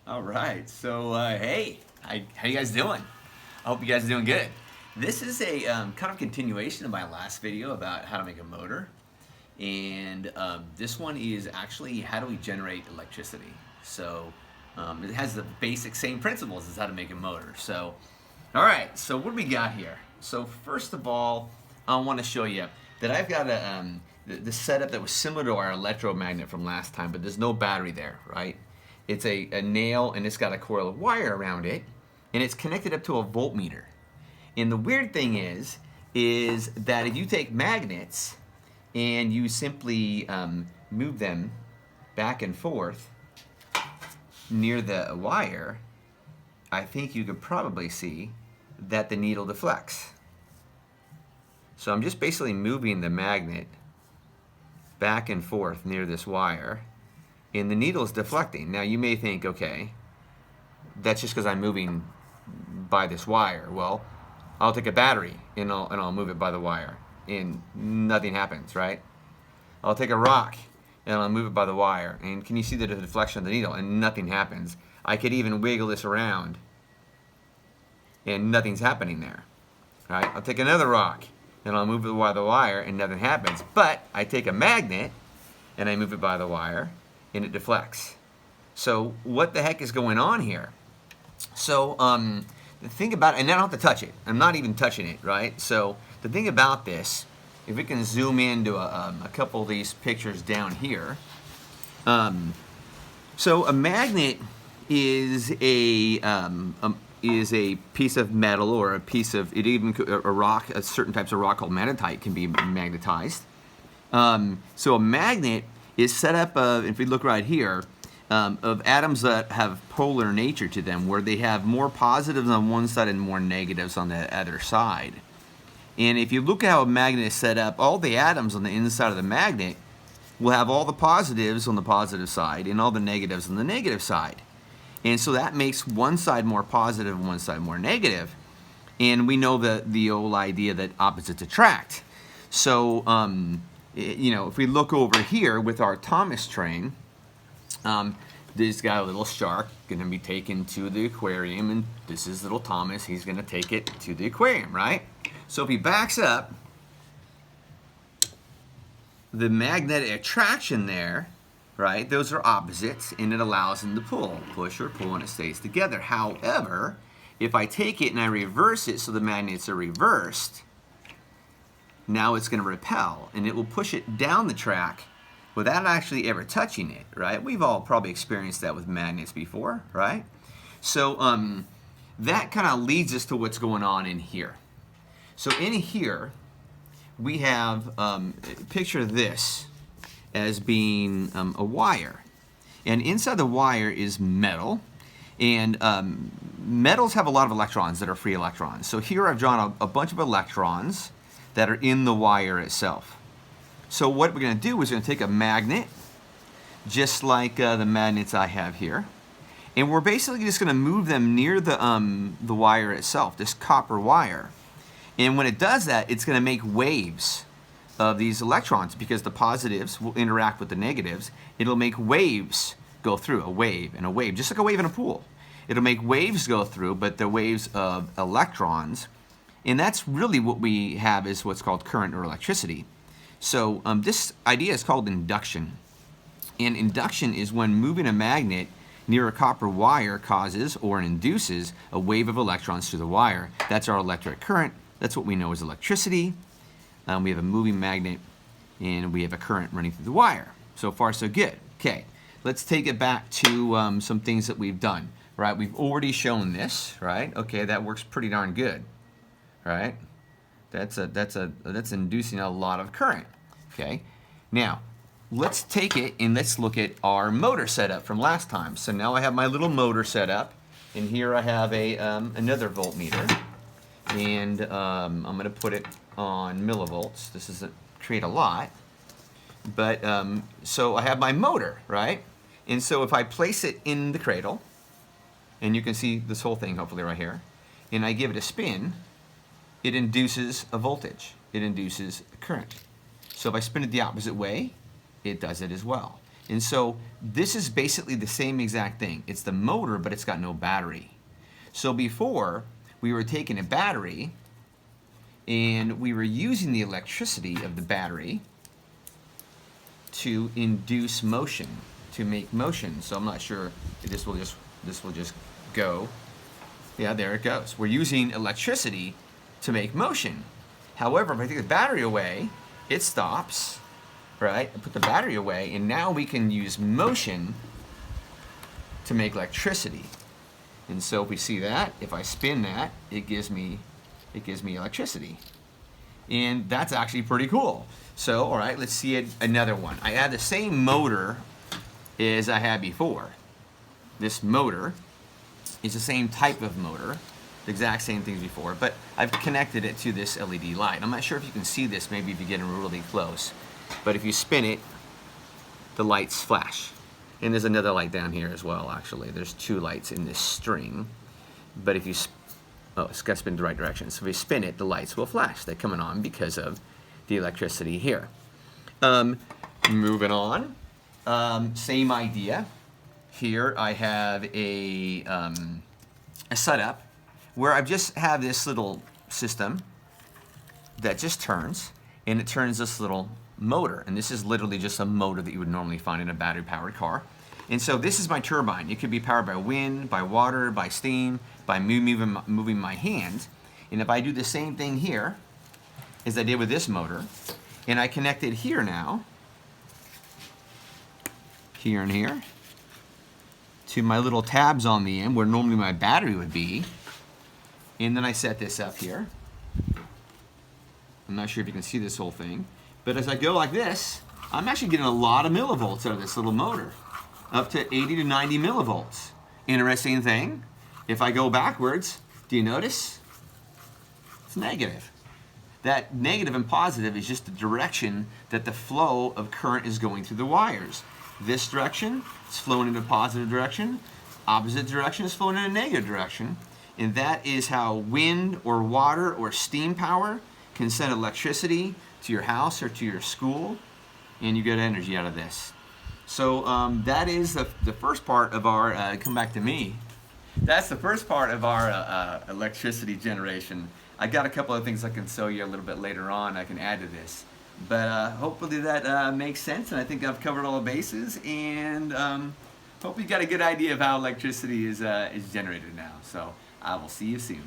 All right, so hey, how you guys doing? I hope you guys are doing good. This is a kind of continuation of my last video about how to make a motor. And this one is actually how do we generate electricity. So it has the basic same principles as how to make a motor. So, all right, so what do we got here? So first of all, I want to show you that I've got the setup that was similar to our electromagnet from last time, but there's no battery there, right? It's a nail and it's got a coil of wire around it, and it's connected up to a voltmeter. And the weird thing is that if you take magnets and you simply move them back and forth near the wire, I think you could probably see that the needle deflects. So I'm just basically moving the magnet back and forth near this wire, and the needle is deflecting. Now you may think, okay, that's just because I'm moving by this wire. Well, I'll take a battery and I'll move it by the wire, and nothing happens, right? I'll take a rock and I'll move it by the wire, and can you see the deflection of the needle? And nothing happens. I could even wiggle this around, and nothing's happening there. Right? I'll take another rock and I'll move it by the wire, and nothing happens. But I take a magnet and I move it by the wire, and it deflects. So what the heck is going on here? So the thing about it, and I don't have to touch it. I'm not even touching it, right? So the thing about this, if we can zoom into a couple of these pictures down here. So a magnet is a piece of metal, or a piece of a rock. A certain types of rock called magnetite can be magnetized. So a magnet is set up of, if we look right here, of atoms that have polar nature to them, where they have more positives on one side and more negatives on the other side. And if you look at how a magnet is set up, all the atoms on the inside of the magnet will have all the positives on the positive side and all the negatives on the negative side. And so that makes one side more positive and one side more negative. And we know the old idea that opposites attract. So, if we look over here with our Thomas train, this got a little shark going to be taken to the aquarium, and this is little Thomas. He's going to take it to the aquarium, right? So if he backs up, the magnetic attraction there, right, those are opposites, and it allows them to push or pull, and it stays together. However, if I take it and I reverse it so the magnets are reversed, now it's going to repel, and it will push it down the track without actually ever touching it, right? We've all probably experienced that with magnets before, right? So that kind of leads us to what's going on in here. So in here, we have, picture this as being a wire. And inside the wire is metal. And metals have a lot of electrons that are free electrons. So here I've drawn a bunch of electrons that are in the wire itself. So what we're going to do is we're going to take a magnet, just like the magnets I have here, and we're basically just going to move them near the wire itself, this copper wire. And when it does that, it's going to make waves of these electrons, because the positives will interact with the negatives. It'll make waves go through, a wave and a wave, just like a wave in a pool. It'll make waves go through, but the waves of electrons. And that's really what we have, is what's called current or electricity. So this idea is called induction. And induction is when moving a magnet near a copper wire causes or induces a wave of electrons through the wire. That's our electric current. That's what we know as electricity. We have a moving magnet, and we have a current running through the wire. So far, so good. Okay, let's take it back to some things that we've done. Right, we've already shown this. Right, okay, that works pretty darn good. Right, that's inducing a lot of current. Okay, now let's take it and let's look at our motor setup from last time. So now I have my little motor set up, and here I have another voltmeter, and I'm going to put it on millivolts. This doesn't create a lot, but so I have my motor, right? And so if I place it in the cradle, and you can see this whole thing hopefully right here, and I give it a spin, it induces a voltage. It induces a current. So if I spin it the opposite way, it does it as well. And so this is basically the same exact thing. It's the motor, but it's got no battery. So before, we were taking a battery and we were using the electricity of the battery to induce motion, to make motion. So I'm not sure if this will just go. Yeah, there it goes. We're using electricity to make motion. However, if I take the battery away, it stops, right? I put the battery away, and now we can use motion to make electricity. And so if we see that, if I spin that, it gives me electricity. And that's actually pretty cool. So, all right, let's see another one. I have the same motor as I had before. This motor is the same type of motor, the exact same thing as before, but I've connected it to this LED light. I'm not sure if you can see this, maybe if you get in really close, but if you spin it, the lights flash. And there's another light down here as well, actually. There's two lights in this string, but if you, oh, it's got to spin the right direction. So if you spin it, the lights will flash. They're coming on because of the electricity here. Moving on, same idea. Here I have a setup where I just have this little system that just turns, and it turns this little motor. And this is literally just a motor that you would normally find in a battery-powered car. And so this is my turbine. It could be powered by wind, by water, by steam, by moving my hand. And if I do the same thing here as I did with this motor, and I connect it here now, here and here, to my little tabs on the end where normally my battery would be, and then I set this up here. I'm not sure if you can see this whole thing, but as I go like this, I'm actually getting a lot of millivolts out of this little motor, up to 80 to 90 millivolts. Interesting thing, if I go backwards, do you notice? It's negative. That negative and positive is just the direction that the flow of current is going through the wires. This direction is flowing in a positive direction, opposite direction is flowing in a negative direction, and that is how wind or water or steam power can send electricity to your house or to your school, and you get energy out of this. So that is the first part of our, come back to me, that's the first part of our electricity generation. I got a couple of things I can show you a little bit later on I can add to this. But hopefully that makes sense, and I think I've covered all the bases, and hope you got a good idea of how electricity is generated now. So I will see you soon.